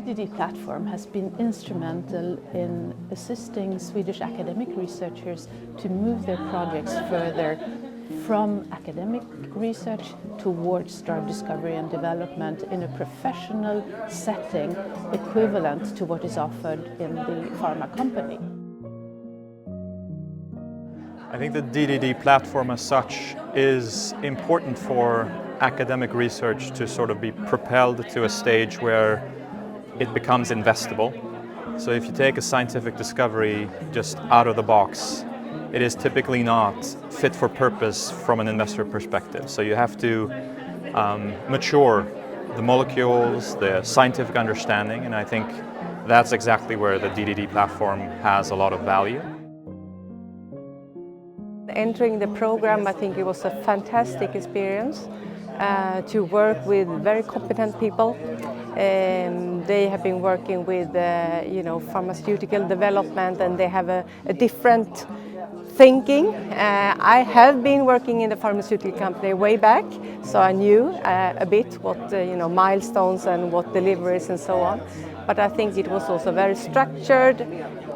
DDD platform has been instrumental in assisting Swedish academic researchers to move their projects further from academic research towards drug discovery and development in a professional setting equivalent to what is offered in the pharma company. I think the DDD platform as such is important for academic research to sort of be propelled to a stage where it becomes investable. So if you take a scientific discovery just out of the box, it is typically not fit for purpose from an investor perspective. So you have to mature the molecules, the scientific understanding, and I think that's exactly where the DDD platform has a lot of value. Entering the program, I think it was a fantastic experience to work with very competent people. They have been working with pharmaceutical development, and they have a different thinking. I have been working in the pharmaceutical company way back, so I knew a bit what milestones and what deliveries and so on. But I think it was also very structured.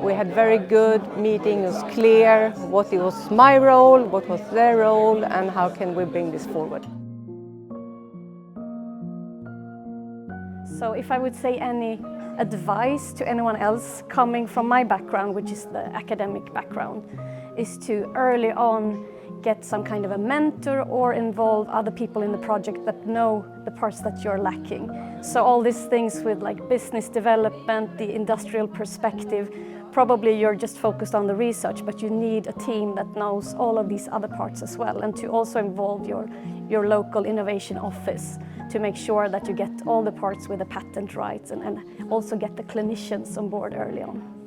We had very good meetings. It was clear what was my role, what was their role, and how can we bring this forward. So if I would say any advice to anyone else coming from my background, which is the academic background, is to early on get some kind of a mentor or involve other people in the project that know the parts that you're lacking. So all these things with like business development, the industrial perspective, probably you're just focused on the research, but you need a team that knows all of these other parts as well, and to also involve your local innovation office to make sure that you get all the parts with the patent rights and also get the clinicians on board early on.